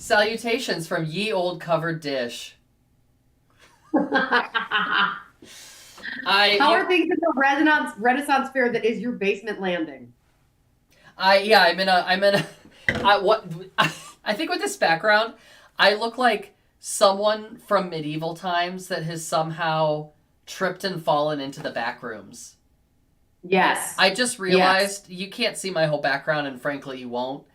Salutations from ye old covered dish. How I are things at the Renaissance Fair that is your basement landing? yeah, I'm in a I what I think with this background, I look like someone from medieval times that has somehow tripped and fallen into the back rooms. Yes. I just Yes. realized you can't see my whole background, and frankly, you won't.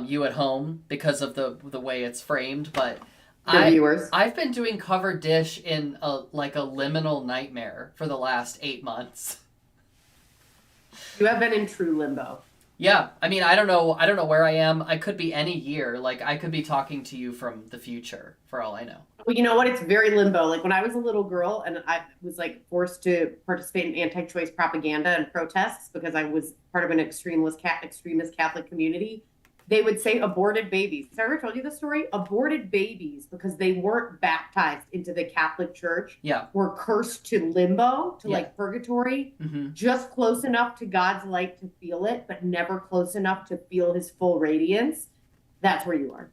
You at home because of the way it's framed, but The I viewers. I've been doing cover dish in a liminal nightmare for the last 8 months. You have been in true limbo. Yeah, I mean, I don't know where I am. I could be any year. Like I could be talking to you from the future for all I know. Well, you know what? It's very limbo. Like when I was a little girl and I was like forced to participate in anti-choice propaganda and protests because I was part of an extremist Catholic community. They would say aborted babies. Has I ever told you this story? Aborted babies because they weren't baptized into the Catholic Church Yeah. were cursed to limbo, to Yeah. like purgatory, Mm-hmm. just close enough to God's light to feel it, but never close enough to feel his full radiance. That's where you are.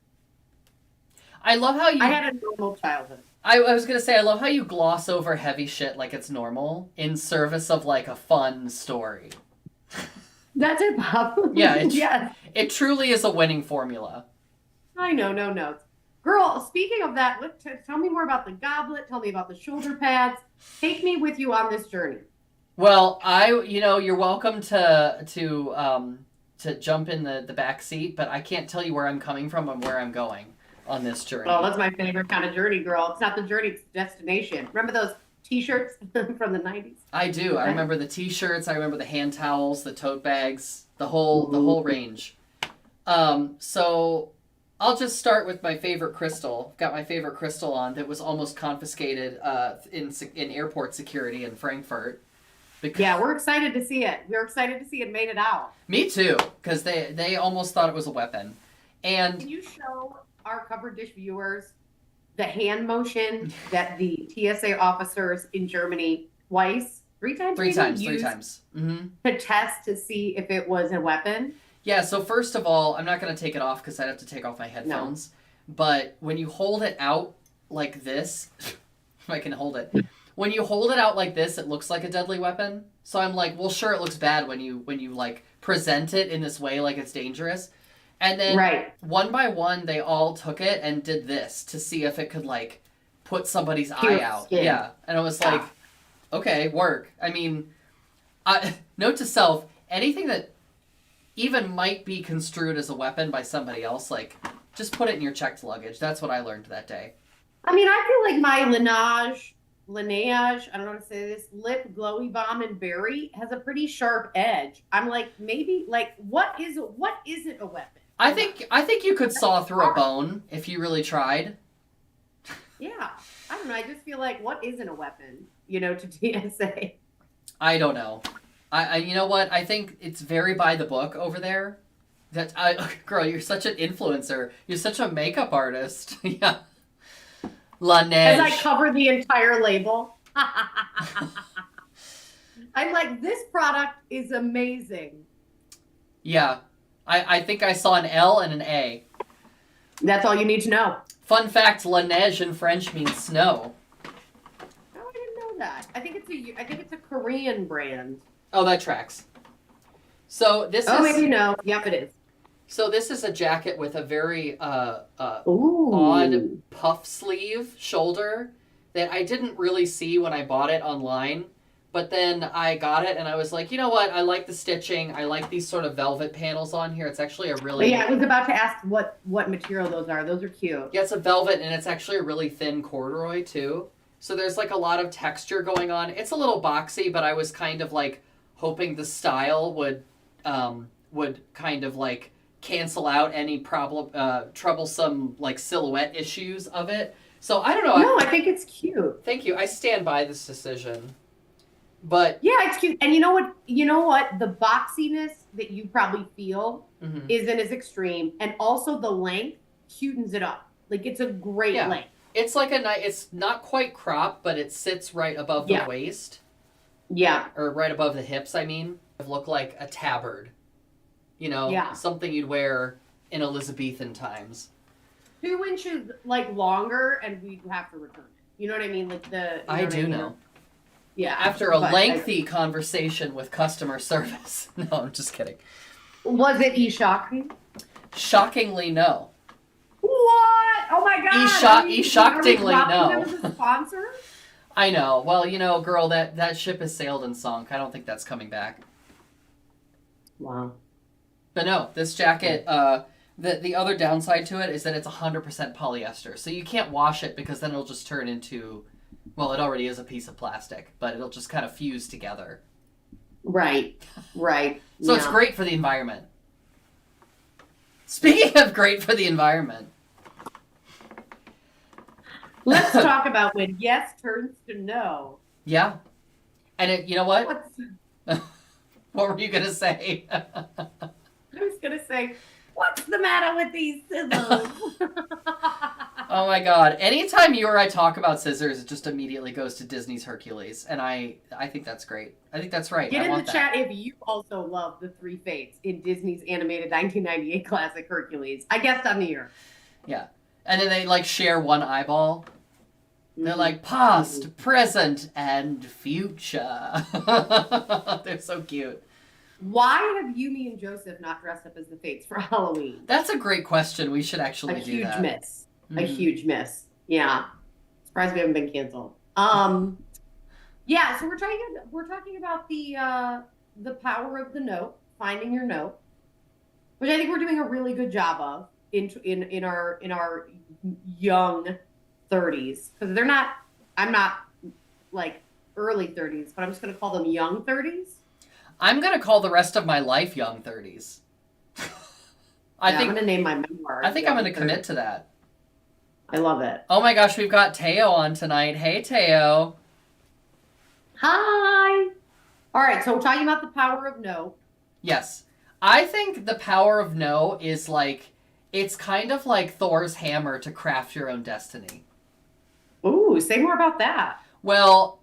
I love how I you. had a normal childhood. I was gonna say I love how you gloss over heavy shit like it's normal in service of like a fun story. That's it, Bob. Yeah, Yes. it truly is a winning formula. I know, no notes. Girl, speaking of that, tell me more about the goblet. Tell me about the shoulder pads. Take me with you on this journey. Well, you're welcome to jump in the back seat, but I can't tell you where I'm coming from and where I'm going on this Oh, journey. that's my favorite kind of journey, girl. It's not the journey, it's the destination. Remember those t-shirts from the 90s? I do. I Okay. remember the t-shirts, I remember the hand towels, the tote bags, the whole range. So I'll just start with my favorite crystal. I've got my favorite crystal on that was almost confiscated in airport security in Frankfurt. Because Yeah, we're excited to see it. We're excited to see it made it out. me too, because they almost thought it was a weapon, and Can you show our cover dish viewers the hand motion that the TSA officers in Germany twice, three times three maybe, times, three used times. Mm-hmm. to test to see if it was a weapon? Yeah. So first of all, I'm not gonna take it off because I'd have to take off my No. headphones. But when you hold it out like this, if I can hold it. When you hold it out like this, it looks like a deadly weapon. So I'm like, well, sure, it looks bad when you like present it in this way, like it's dangerous. And then Right. one by one, they all took it and did this to see if it could like put somebody's eye Pierce out. skin. Yeah, and I was like, Yeah. okay, work. I mean, note to self: anything that even might be construed as a weapon by somebody else, like just put it in your checked luggage. That's what I learned that day. I mean, I feel like my Laneige, I don't know how to say this, lip glowy bomb and berry has a pretty sharp edge. I'm like, maybe like what isn't a weapon? I think you could That's saw through a hard. bone if you really tried. Yeah. I don't know. I just feel like what isn't a weapon, to TSA. I don't know. I you know what? I think it's very by the book over there. Girl, you're such an influencer. You're such a makeup artist. Yeah. La As I Neige. cover the entire label. I'm like, this product is amazing. Yeah. I think I saw an L and an A. That's all you need to know. Fun fact, La Neige in French means snow. Oh, I didn't know that. I think it's a Korean brand. Oh, that tracks. So this Oh, is maybe no. Yep, it is. so this is a jacket with a very odd Ooh. puff sleeve shoulder that I didn't really see when I bought it online. But then I got it and I was like, you know what? I like the stitching. I like these sort of velvet panels on here. It's actually a But really yeah, I was about to ask what material those are. Those are cute. yeah, it's a velvet and it's actually a really thin corduroy too. So there's like a lot of texture going on. It's a little boxy, but I was kind of like hoping the style would kind of like cancel out any troublesome like silhouette issues of it. So I don't know. No, I think it's cute. Thank you. I stand by this decision. But Yeah, it's cute. And you know what? You know what? The boxiness that you probably feel mhm. isn't as extreme, and also the length cutens it up. Like it's a great Yeah, length. it's like a nice. It's not quite cropped, but it sits right above the Yeah, waist yeah, or right above the hips. I mean, it look like a tabard. yeah. Something you'd wear in Elizabethan times. 2 inches like longer, and we'd have to return it. You know what I mean? Like I do know. Yeah. After a lengthy conversation with customer service. No, I'm just kidding. Was it shocking? Shockingly, no. What? Oh my god! Shockingly, no. Them as a sponsor? I know. Well, girl, that ship has sailed and sunk. I don't think that's coming back. Wow. But no, this jacket, the other downside to it is that it's 100% polyester. So you can't wash it because then it'll just turn into, well, it already is a piece of plastic, but it'll just kind of fuse together. Right. So it's great for the environment. Speaking of great for the environment. Let's talk about when yes turns to no. Yeah. And you know what? What were you going to say? I was going to say, what's the matter with these scissors? Oh my god. Anytime you or I talk about scissors, it just immediately goes to Disney's Hercules. And I think that's great. I think that's right. Get in the chat if you also love the three fates in Disney's animated 1998 classic Hercules. I guessed on the year. Yeah. And then they like share one eyeball. They're like past, present, and future. They're so cute. Why have Yumi and Joseph not dressed up as the Fates for Halloween? That's a great question. We should actually do that. A huge miss. Yeah. Surprised we haven't been canceled. Yeah, so we're talking about the power of the note, finding your note, which I think we're doing a really good job of in our young 30s, because I'm not like early 30s, but I'm just going to call them young 30s. I'm going to call the rest of my life young 30s. I'm going to name my memoir. I think I'm going to commit to that. I love it. Oh my gosh, we've got Teo on tonight. Hey, Teo. Hi. All right, so we're talking about the power of no. Yes. I think the power of no is like, it's kind of like Thor's hammer to craft your own destiny. Ooh, say more about that. Well,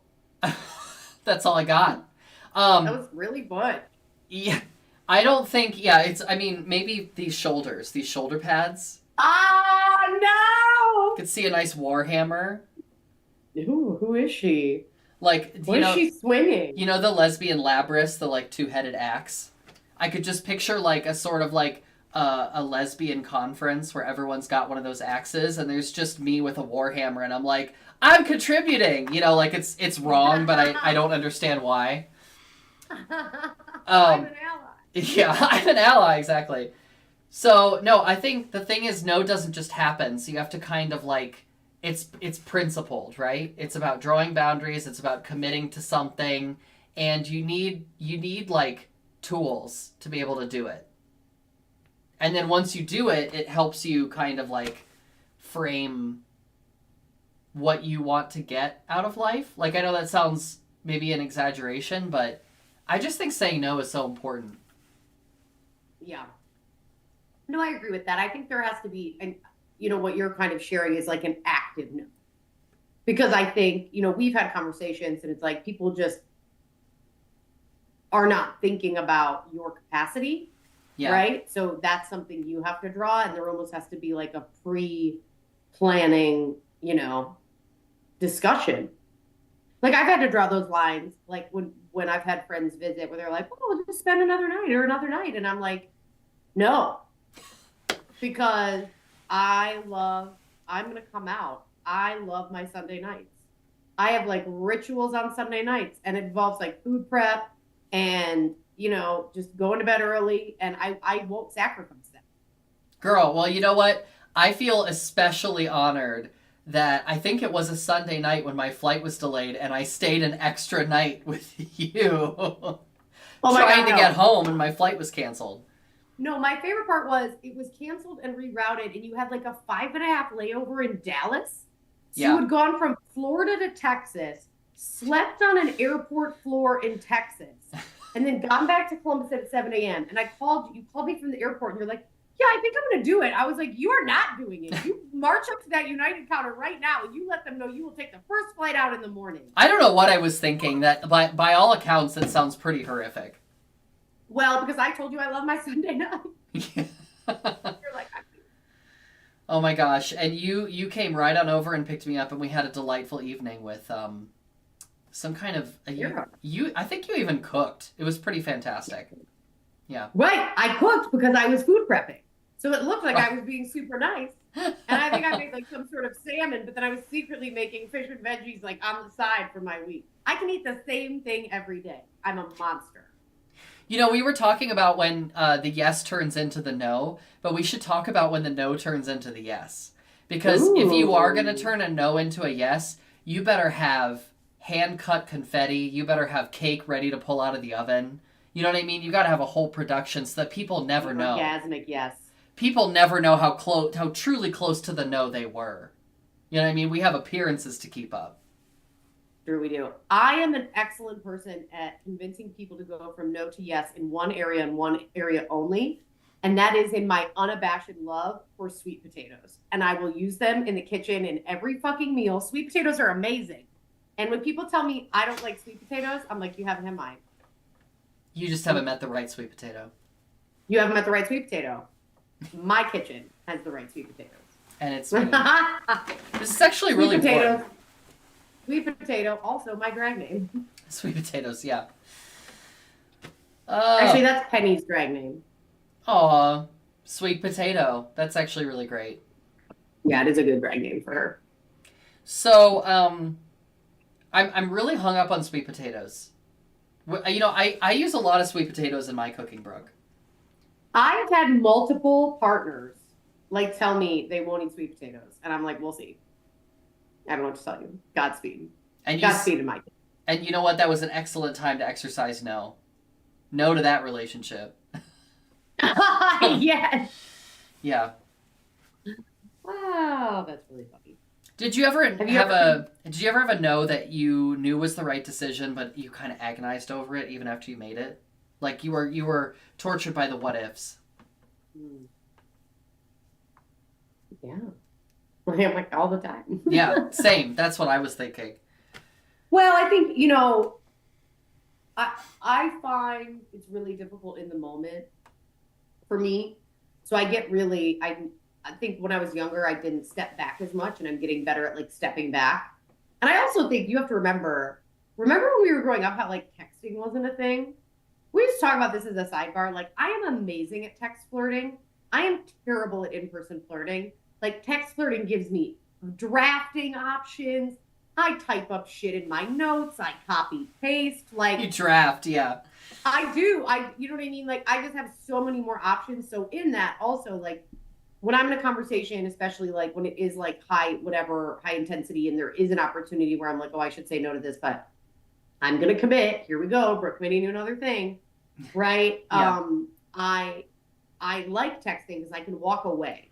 that's all I got. That was really good. Yeah, I don't think, maybe these shoulder pads. Ah, no! You could see a nice war hammer. Ooh, who is she? Like, what is she swinging? You know the lesbian Labrys, the like two-headed axe? I could just picture like a sort of like a lesbian conference where everyone's got one of those axes and there's just me with a warhammer and I'm like, I'm contributing, like it's wrong, but I don't understand why. I'm an ally. Yeah, I'm an ally, exactly. So no, I think the thing is no doesn't just happen, so you have to kind of like, it's principled, right? It's about drawing boundaries, it's about committing to something, and you need like tools to be able to do it. And then once you do it, it helps you kind of like frame what you want to get out of life. Like, I know that sounds maybe an exaggeration, but I just think saying no is so important. Yeah. No, I agree with that. I think there has to be, and what you're kind of sharing is like an active no. Because I think, we've had conversations and it's like people just are not thinking about your capacity. Yeah. Right? So that's something you have to draw, and there almost has to be like a pre-planning, discussion. Like I've had to draw those lines, like when I've had friends visit where they're like, oh, we'll just spend another night. And I'm like, no, because I'm going to come out. I love my Sunday nights. I have like rituals on Sunday nights, and it involves like food prep and just going to bed early, and I won't sacrifice that. Girl, well, you know what? I feel especially honored that I think it was a Sunday night when my flight was delayed, and I stayed an extra night with you trying to get home, and my flight was canceled. No, my favorite part was it was canceled and rerouted, and you had like a 5.5 layover in Dallas. So you had gone from Florida to Texas, slept on an airport floor in Texas, and then gone back to Columbus at 7 a.m. And you called me from the airport, and you're like, yeah, I think I'm going to do it. I was like, you are not doing it. You march up to that United counter right now, and you let them know you will take the first flight out in the morning. I don't know what I was thinking. That by all accounts, it sounds pretty horrific. Well, because I told you I love my Sunday night. You're like, Oh my gosh! And you came right on over and picked me up, and we had a delightful evening with some kind of you. I think you even cooked. It was pretty fantastic. Yeah. Right. I cooked because I was food prepping. So it looked like I was being super nice. And I think I made like some sort of salmon, but then I was secretly making fish and veggies like on the side for my week. I can eat the same thing every day. I'm a monster. You know, we were talking about when the yes turns into the no, but we should talk about when the no turns into the yes. Because if you are going to Ooh. turn a no into a yes, you better have hand cut confetti. You better have cake ready to pull out of the oven. You know what I mean? You got to have a whole production so that people never know. Orgasmic, yes. People never know how truly close to the no they were. You know what I mean? We have appearances to keep up. Sure, we do. I am an excellent person at convincing people to go from no to yes in one area and one area only. And that is in my unabashed love for sweet potatoes. And I will use them in the kitchen in every fucking meal. Sweet potatoes are amazing. And when people tell me I don't like sweet potatoes, I'm like, you haven't had mine. You just haven't met the right sweet potato. You haven't met the right sweet potato. My kitchen has the right sweet potatoes. And it's me. This is actually really potatoes. Sweet potato, also my drag name. Sweet potatoes, yeah. Actually, that's Penny's drag name. Aw, sweet potato. That's actually really great. Yeah, it is a good drag name for her. So, I'm really hung up on sweet potatoes. You know, I use a lot of sweet potatoes in my cooking, Brooke. I've had multiple partners like tell me they won't eat sweet potatoes, and I'm like, we'll see. I don't know what to tell you. Godspeed. And Godspeed in my case. And you know what? That was an excellent time to exercise no. No to that relationship. Yes. Yeah. Wow, that's really funny. Did you ever have a no that you knew was the right decision, but you kind of agonized over it even after you made it? Like you were tortured by the what ifs. Yeah. I'm like all the time. Yeah, same. That's what I was thinking. Well, I think, I find it's really difficult in the moment for me. So I get really, I think when I was younger, I didn't step back as much, and I'm getting better at like stepping back. And I also think you have to remember when we were growing up, how like texting wasn't a thing. We just talk about this as a sidebar. Like, I am amazing at text flirting. I am terrible at in-person flirting. Like, text flirting gives me drafting options. I type up shit in my notes. I copy paste. Like, you draft, yeah. I do. You know what I mean? Like, I just have so many more options. So in that also, like, when I'm in a conversation, especially like when it is like high intensity, and there is an opportunity where I'm like, oh, I should say no to this, but I'm going to commit. Here we go. We're committing to another thing. Right. Yeah. I like texting because I can walk away.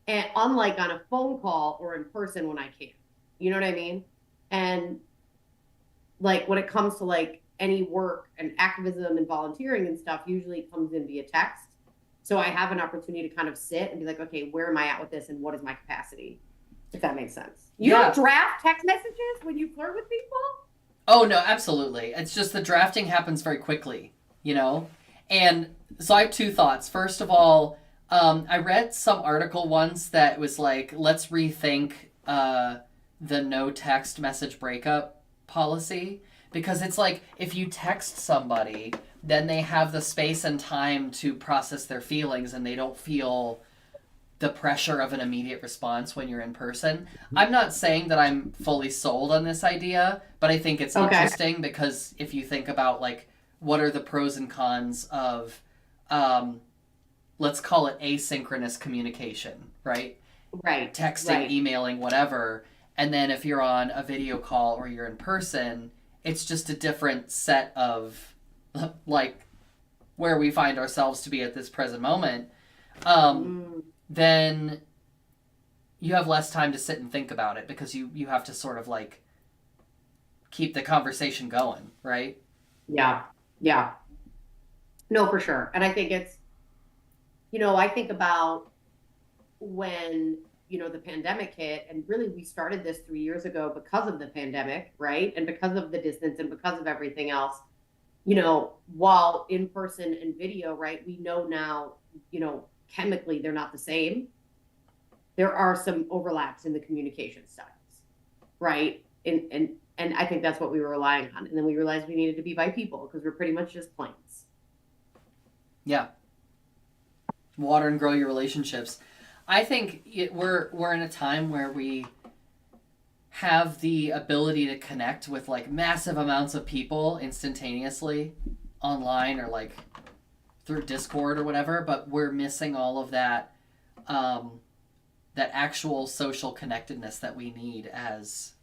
And unlike on a phone call or in person when I can't, you know what I mean? And like when it comes to like any work and activism and volunteering and stuff, usually it comes in via text. So I have an opportunity to kind of sit and be like, okay, where am I at with this? And what is my capacity? If that makes sense. You don't draft text messages when you flirt with people? Oh, no, absolutely. It's just the drafting happens very quickly, you know? And so I have two thoughts. First of all, I read some article once that was like, let's rethink the no text message breakup policy. Because it's like, if you text somebody, then they have the space and time to process their feelings, and they don't feel the pressure of an immediate response when you're in person. I'm not saying that I'm fully sold on this idea, but I think it's interesting because if you think about like what are the pros and cons of let's call it asynchronous communication, right? Right. Texting, emailing, whatever. And then if you're on a video call or you're in person, it's just a different set of like where we find ourselves to be at this present moment. Then you have less time to sit and think about it because you have to sort of like keep the conversation going, right? Yeah. Yeah. No, for sure. And I think it's, I think about when, the pandemic hit, and really we started this 3 years ago because of the pandemic, right? And because of the distance and because of everything else, while in person and video, right? We know now, chemically they're not the same. there are some overlaps in the communication styles, right? And I think that's what we were relying on. And then we realized we needed to be by people because we're pretty much just planes. Yeah. Water and grow your relationships. I think we're in a time where we have the ability to connect with like massive amounts of people instantaneously online or like through Discord or whatever, but we're missing all of that that actual social connectedness that we need as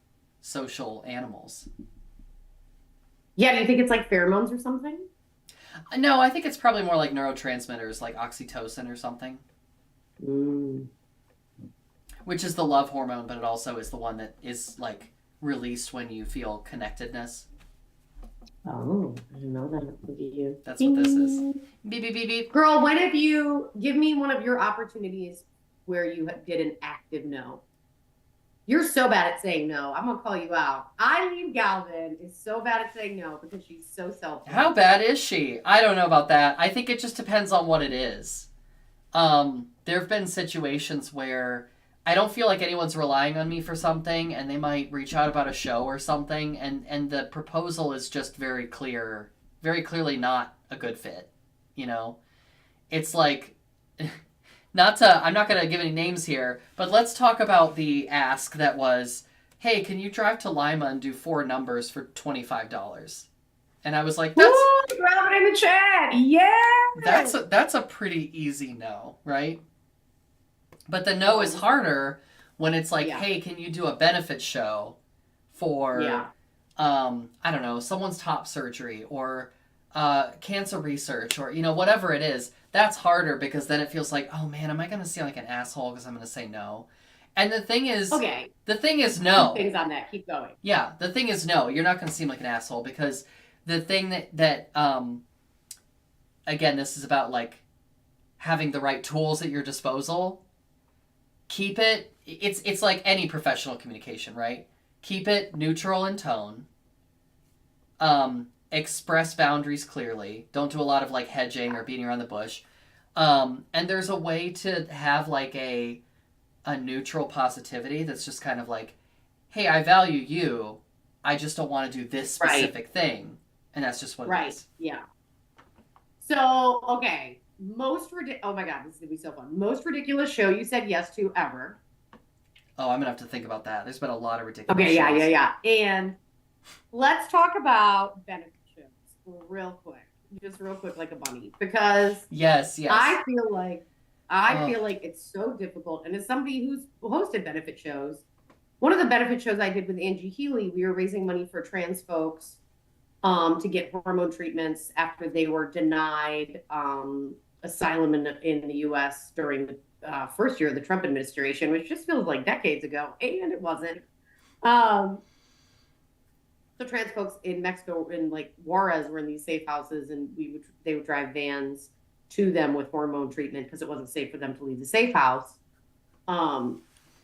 social animals. Yeah, do you think it's like pheromones or something? No, I think it's probably more like neurotransmitters like oxytocin or something, Mm. which is the love hormone, but it also is the one that is like released when you feel connectedness. Oh, I didn't know that. Look at you. That's what this is. Beep, beep, beep, beep. Girl, when have you, give me one of your opportunities where you did an active no. You're so bad at saying no. I'm going to call you out. Eileen Galvin is so bad at saying no because she's so selfish. How bad is she? I don't know about that. I think it just depends on what it is. There have been situations where I don't feel like anyone's relying on me for something, and they might reach out about a show or something, and the proposal is just very clearly not a good fit. You know, it's like, I'm not gonna give any names here, but let's talk about the ask that was, hey, can you drive to Lima and do 4 numbers for $25? And I was like, drop it in the chat. Yeah. That's a pretty easy no, right? But the no is harder when it's like, hey, can you do a benefit show for, I don't know, someone's top surgery or cancer research or, whatever it is. That's harder because then it feels like, oh man, am I going to seem like an asshole because I'm going to say no? And the thing is, no. Things on that. Keep going. Yeah, the thing is no. You're not going to seem like an asshole because the thing that again, this is about like having the right tools at your disposal. Keep it. It's like any professional communication, right? Keep it neutral in tone. Express boundaries clearly. Don't do a lot of like hedging or beating around the bush. And there's a way to have like a neutral positivity that's just kind of like, hey, I value you. I just don't want to do this specific thing. And that's just what it is. Yeah. So, okay. Oh my God, this is going to be so fun. Most ridiculous show you said yes to ever. Oh, I'm going to have to think about that. There's been a lot of ridiculous shows. Yeah. And let's talk about benefit shows real quick. Just real quick, like a bunny. Because yes. I feel like it's so difficult. And as somebody who's hosted benefit shows, one of the benefit shows I did with Angie Healy, we were raising money for trans folks to get hormone treatments after they were denied asylum in the U.S. during the first year of the Trump administration, which just feels like decades ago, and it wasn't. So trans folks in Mexico, in like Juarez, were in these safe houses, and they would drive vans to them with hormone treatment because it wasn't safe for them to leave the safe house.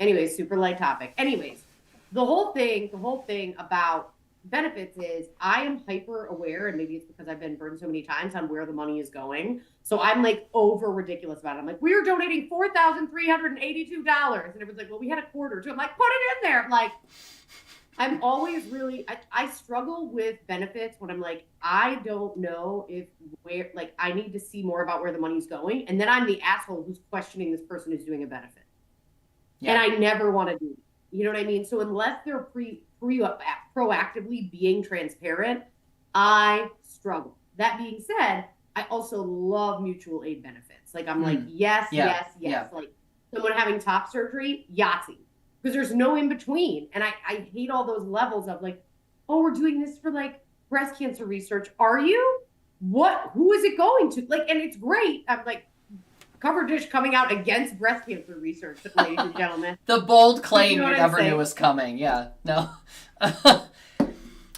Anyways, super light topic. Anyways, the whole thing about benefits is I am hyper aware, and maybe it's because I've been burned so many times on where the money is going. So I'm like over ridiculous about it. I'm like, we are donating $4,382. And it was like, well, we had a quarter too. I'm like, put it in there. Like, I'm always really, I struggle with benefits when I'm like, I don't know I need to see more about where the money's going. And then I'm the asshole who's questioning this person who's doing a benefit. Yeah. And I never want to do it. You know what I mean? So unless they're proactively being transparent, I struggle. That being said, I also love mutual aid benefits. Like I'm like, yes. Like someone having top surgery, Yahtzee. Because there's no in between. And I hate all those levels of like, oh, we're doing this for like breast cancer research. Are you? Who is it going to? Like, and it's great. I'm like, Cover Dish coming out against breast cancer research, ladies and gentlemen. The bold claim you never knew was coming. Yeah, no.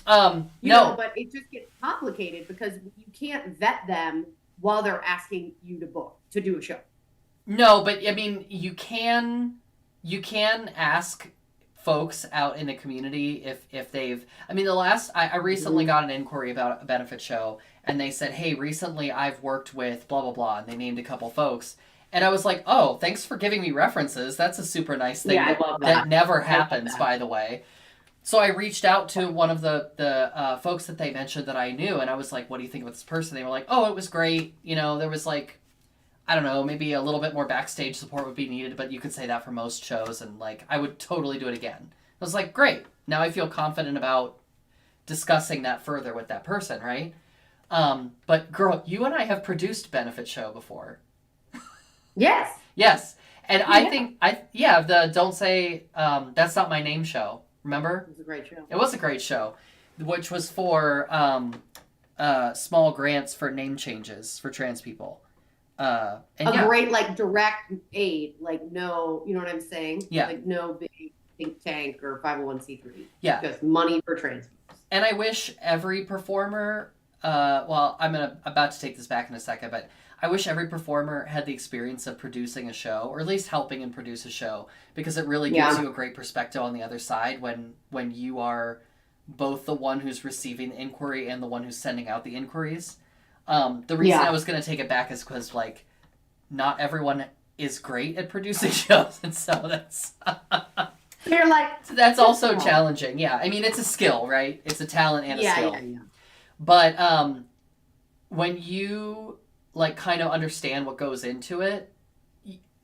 No, but it just gets complicated because you can't vet them while they're asking you to do a show. No, but I mean, you can ask folks out in the community if they've. I mean, I recently got an inquiry about a benefit show, and they said, hey, recently I've worked with blah blah blah, and they named a couple folks, And I was like, oh, thanks for giving me references. That's a super nice thing Yeah, I love that never I love happens, that. by the way. So I reached out to one of the folks that they mentioned that I knew, and I was like, what do you think of this person? They were like, oh, it was great. There was like, I don't know, maybe a little bit more backstage support would be needed, but you could say that for most shows, and like, I would totally do it again. I was like, great. Now I feel confident about discussing that further with that person, right? But girl, you and I have produced Benefit Show before. Yes. Yes. And Oh, I yeah. think the Don't Say That's Not My Name show. Remember? It was a great show. It was a great show, which was for small grants for name changes for trans people. And A great like direct aid, like no, you know what I'm saying? Yeah. Like no big think tank or 501c3. Yeah. Just money for trans people. And I wish every performer, well, about to take this back in a second, but I wish every performer had the experience of producing a show, or at least helping and produce a show, because it really gives you a great perspective on the other side when you are both the one who's receiving the inquiry and the one who's sending out the inquiries. The reason I was going to take it back is because, like, not everyone is great at producing shows, and so that's... You're like... that's also challenging, yeah. I mean, it's a skill, right? It's a talent and a skill. Yeah. But when you, like, kind of understand what goes into it,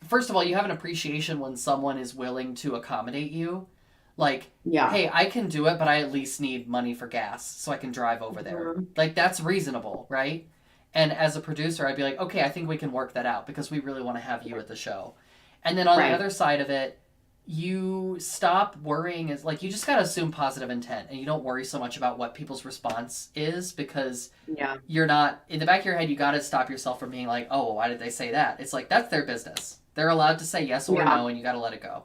first of all, you have an appreciation when someone is willing to accommodate you. Like, hey, I can do it, but I at least need money for gas so I can drive over there. Like, that's reasonable, right? And as a producer, I'd be like, okay, I think we can work that out because we really want to have you at the show. And then on the other side of it, you stop worrying. Is like, you just got to assume positive intent, and you don't worry so much about what people's response is, because you're not, in the back of your head, you got to stop yourself from being like, oh, well, why did they say that? It's like, that's their business. They're allowed to say yes or no, and you got to let it go.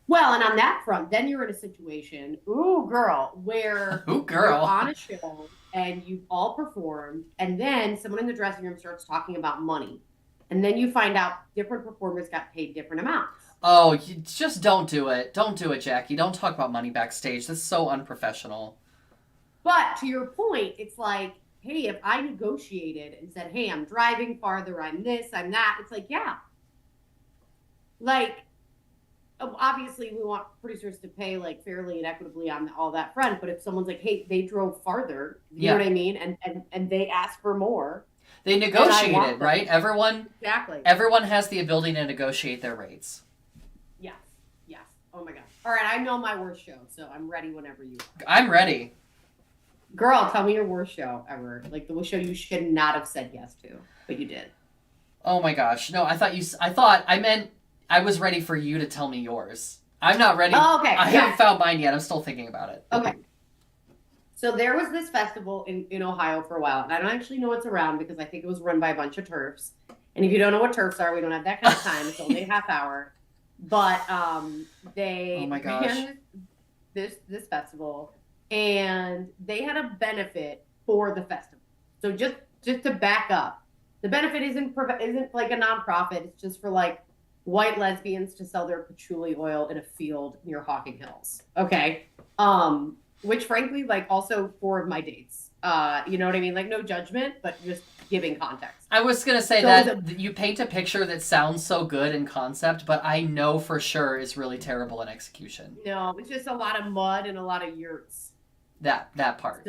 Well, and on that front, then you're in a situation, where you're on a show and you've all performed, and then someone in the dressing room starts talking about money. And then you find out different performers got paid different amounts. Oh, you just don't do it. Don't do it, Jackie. Don't talk about money backstage. That's so unprofessional. But to your point, it's like, hey, if I negotiated and said, hey, I'm driving farther, I'm this, I'm that, it's like, yeah. Like, obviously we want producers to pay like fairly and equitably on all that front, but if someone's like, hey, they drove farther, you know what I mean, and they ask for more, they negotiated, right? Everyone has the ability to negotiate their rates. Yes. Oh my gosh. All right, I know my worst show, so I'm ready whenever you are. I'm ready. Girl, tell me your worst show ever, like the show you should not have said yes to, but you did. Oh my gosh. No, I meant I was ready for you to tell me yours. I'm not ready. Oh, okay. I haven't found mine yet. I'm still thinking about it. Okay. So there was this festival in Ohio for a while, and I don't actually know what's around because I think it was run by a bunch of TERFs. And if you don't know what TERFs are, we don't have that kind of time. It's only a half hour. But they ran this festival, and they had a benefit for the festival. So just to back up, the benefit isn't like a nonprofit. It's just for like white lesbians to sell their patchouli oil in a field near Hocking Hills. Okay. Which frankly, like also 4 of my dates. You know what I mean? Like no judgment, but just giving context. I was going to say that you paint a picture that sounds so good in concept, but I know for sure is really terrible in execution. No, it's just a lot of mud and a lot of yurts. That part.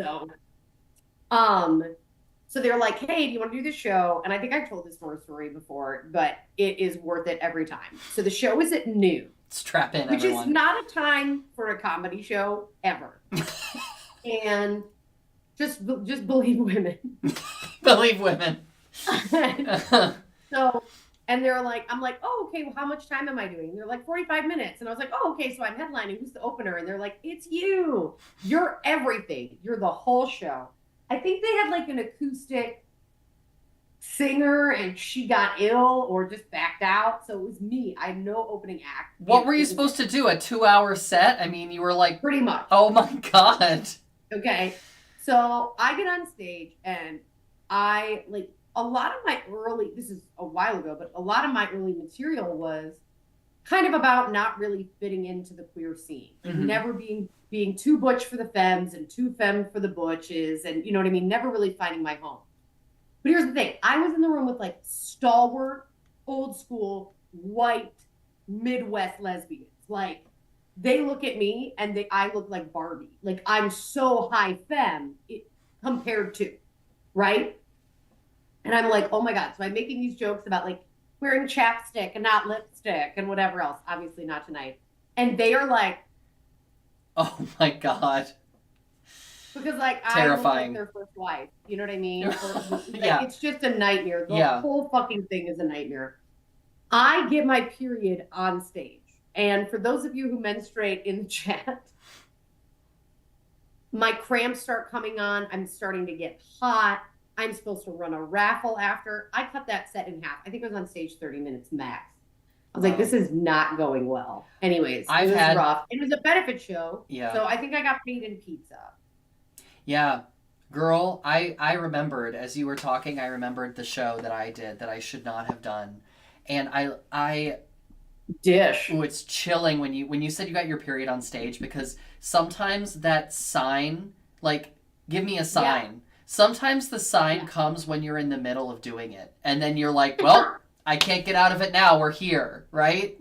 So they're like, hey, do you want to do the show? And I think I've told this horror story before, but it is worth it every time. So the show is at noon. Strap in, which everyone. Is not a time for a comedy show ever. And just believe women. Believe women. So, and they're like, I'm like, oh, okay, well, how much time am I doing? And they're like, 45 minutes. And I was like, oh, okay, so I'm headlining. Who's the opener? And they're like, it's you. You're everything. You're the whole show. I think they had like an acoustic singer and she got ill or just backed out. So it was me. I had no opening act. What were you supposed to do? A 2-hour set? I mean, you were like... Pretty much. Oh my God. Okay. So I get on stage and I like a lot of my early, this is a while ago, but a lot of my early material was kind of about not really fitting into the queer scene. Like never being too butch for the femmes and too femme for the butches. And you know what I mean? Never really finding my home. But here's the thing. I was in the room with like stalwart old school white Midwest lesbians. Like they look at me and I look like Barbie. Like I'm so high femme compared to, right? And I'm like, oh my God. So I'm making these jokes about like wearing chapstick and not lipstick and whatever else. Obviously not tonight. And they are like, Oh my God. because like I look like Terrifying. their first wife. You know what I mean? Or, Yeah. it's just a nightmare. The Yeah. whole fucking thing is a nightmare. I get my period on stage. And for those of you who menstruate in the chat, my cramps start coming on. I'm starting to get hot. I'm supposed to run a raffle after. I cut that set in half. I think I was on stage 30 minutes max. I was like, this is not going well. Anyways, it was rough. It was a benefit show. Yeah. So I think I got paid in pizza. Yeah. Girl, I remembered, as you were talking, I remembered the show that I did that I should not have done. And I Dish. Oh, it's chilling when you said you got your period on stage, because sometimes that sign, like, give me a sign. Yeah. Sometimes the sign comes when you're in the middle of doing it. And then you're like, well, I can't get out of it now. We're here, right?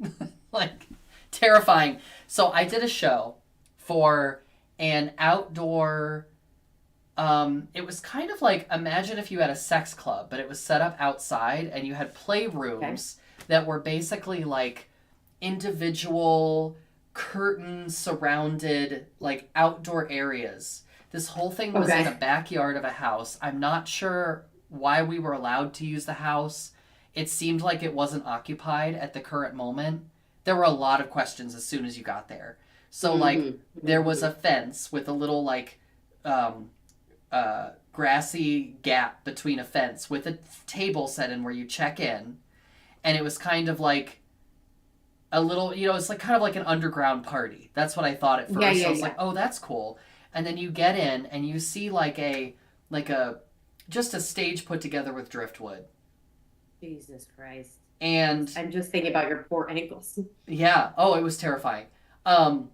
Like, terrifying. So I did a show for an outdoor, it was kind of like, imagine if you had a sex club, but it was set up outside and you had playrooms that were basically like individual curtain surrounded like outdoor areas. This whole thing was in the backyard of a house. I'm not sure why we were allowed to use the house. It seemed like it wasn't occupied at the current moment. There were a lot of questions as soon as you got there. So like there was a fence with a little like grassy gap between a fence with a table set in where you check in. And it was kind of like a little, it's like kind of like an underground party. That's what I thought at first. I was like, oh, that's cool. And then you get in and you see just a stage put together with driftwood. Jesus Christ. And I'm just thinking about your poor ankles. Yeah. Oh, it was terrifying. Then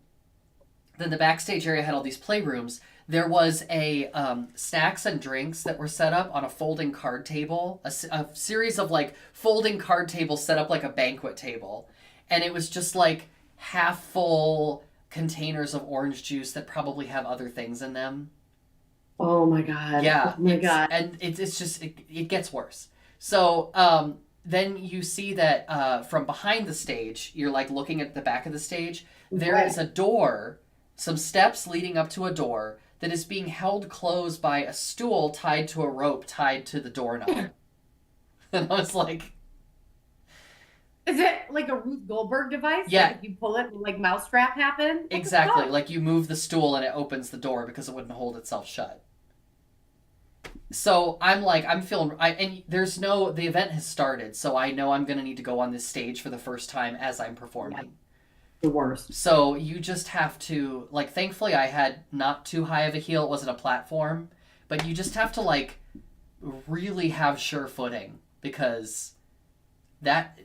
the backstage area had all these playrooms. There was a snacks and drinks that were set up on a folding card table, a series of like folding card tables set up like a banquet table. And it was just like half full containers of orange juice that probably have other things in them. Oh my God. Yeah. Oh my God. And it's just, it gets worse. So then you see that from behind the stage, you're like looking at the back of the stage. There is a door, some steps leading up to a door that is being held closed by a stool tied to a rope tied to the doorknob. And I was like... Is it like a Ruth Goldberg device? Yeah. Like if you pull it and like mousetrap happen? Exactly. Like you move the stool and it opens the door because it wouldn't hold itself shut. So I'm feeling, and the event has started, so I know I'm going to need to go on this stage for the first time as I'm performing. Yeah. The worst. So you just have to, like, thankfully I had not too high of a heel. It wasn't a platform, but you just have to, like, really have sure footing, because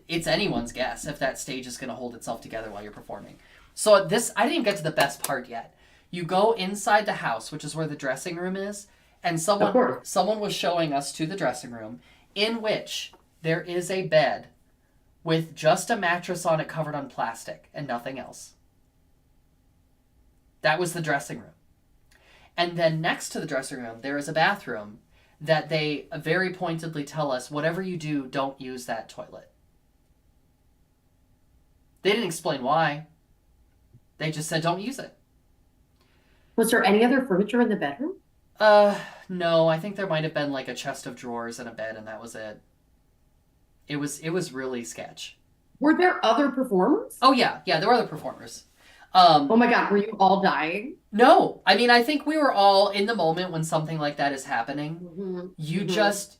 it's anyone's guess if that stage is going to hold itself together while you're performing. So I didn't even get to the best part yet. You go inside the house, which is where the dressing room is, and someone was showing us to the dressing room, in which there is a bed with just a mattress on it covered on plastic and nothing else. That was the dressing room. And then next to the dressing room, there is a bathroom that they very pointedly tell us, whatever you do, don't use that toilet. They didn't explain why. They just said, don't use it. Was there any other furniture in the bedroom? No, I think there might have been like a chest of drawers and a bed, and that was it. It was really sketch. Were there other performers? Oh yeah, there were other performers. Oh my God, were you all dying? No, I mean, I think we were all in the moment when something like that is happening. Mm-hmm. You just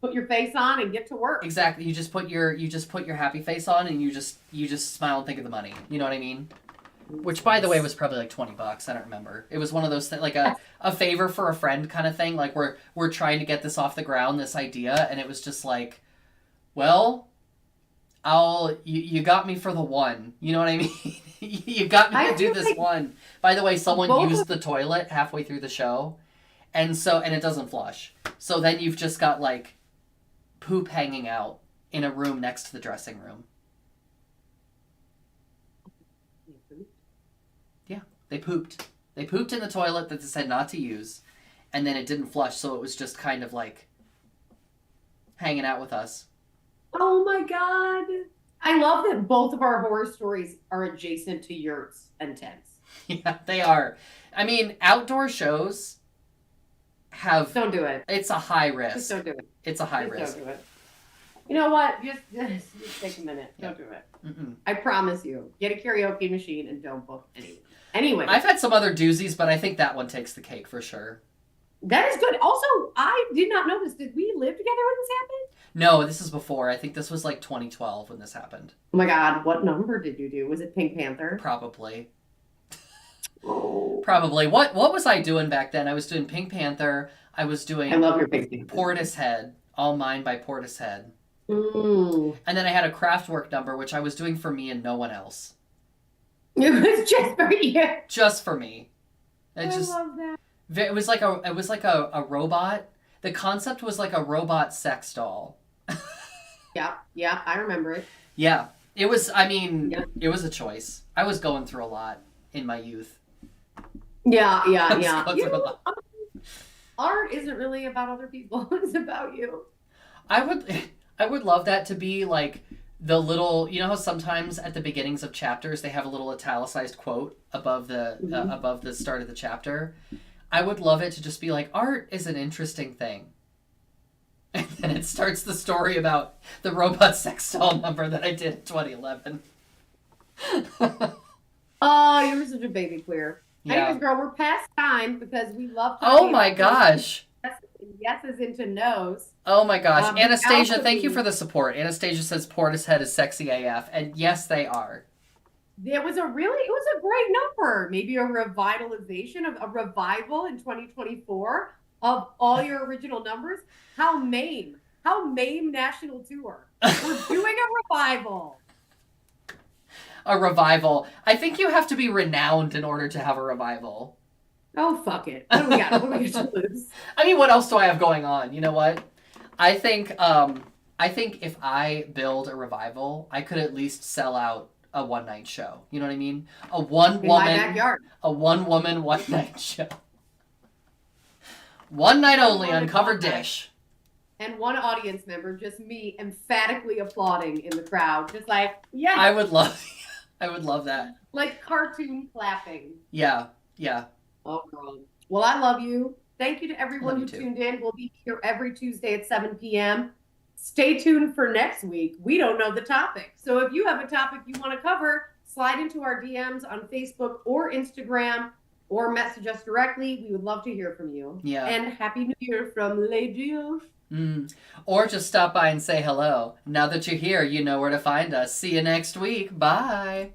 put your face on and get to work. Exactly. You just put your happy face on and you just smile and think of the money. You know what I mean? Which, by the way, was probably like $20. I don't remember. It was one of those things, like a favor for a friend kind of thing. Like we're trying to get this off the ground, this idea, and it was just like, well, you got me for the one. You know what I mean? You got me to do this one. By the way, someone used the toilet halfway through the show, and it doesn't flush. So then you've just got like poop hanging out in a room next to the dressing room. Yeah, they pooped. They pooped in the toilet that they said not to use, and then it didn't flush, so it was just kind of like hanging out with us. Oh my God. I love that both of our horror stories are adjacent to yurts and tents. Yeah, they are. I mean, outdoor shows have... Don't do it. It's a high risk. Just don't do it. It's a high Just risk. don't do it. You know what? Just take a minute. Don't do it. Mm-mm. I promise you. Get a karaoke machine and don't book anyone. Anyway. I've had some other doozies, but I think that one takes the cake for sure. That is good. Also, I did not know this. Did we live together when this happened? No, this is before. I think this was like 2012 when this happened. Oh my God. What number did you do? Was it Pink Panther? Probably. Oh. Probably. What was I doing back then? I was doing Pink Panther. I was doing I love your Pink Panther. Portishead. All Mine by Portishead. Mm. And then I had a Kraftwerk number, which I was doing for me and no one else. It was just for you. Just for me. I love that. It was like a robot. The concept was like a robot sex doll. Yeah, I remember it. Yeah. It was, I mean, Yeah. It was a choice. I was going through a lot in my youth. Yeah. I was going You through a know, lot. art isn't really about other people. It's about you. I would love that to be like the little, you know how sometimes at the beginnings of chapters they have a little italicized quote above the start of the chapter. I would love it to just be like, art is an interesting thing. And then it starts the story about the robot sex doll number that I did in 2011. Oh, you were such a baby queer. Yeah. Anyways, girl, we're past time because we love to Oh my gosh. yeses into nos. Oh my gosh. Anastasia, Alchemy. thank you for the support. Anastasia says Portishead is sexy AF. And yes, they are. It was a great number. Maybe a revitalization of a revival in 2024 of all your original numbers. How MAME national tour. We're doing a revival. A revival. I think you have to be renowned in order to have a revival. Oh, fuck it. What do we got? What do we got to lose? I mean, what else do I have going on? You know what? I think if I build a revival, I could at least sell out a one-night show. You know what I mean? In my backyard. A one-woman, one-night show. One night only, uncovered dish. And one audience member, just me, emphatically applauding in the crowd, just like, yes. I would love that. Like cartoon clapping. Yeah. Oh, God. Well, I love you. Thank you to everyone Love who you too. tuned in. We'll be here every Tuesday at 7 p.m. Stay tuned for next week. We don't know the topic. So if you have a topic you want to cover, slide into our DMs on Facebook or Instagram or message us directly. We would love to hear from you. Yeah. And Happy New Year from Les Dieux. Or just stop by and say hello. Now that you're here, you know where to find us. See you next week. Bye.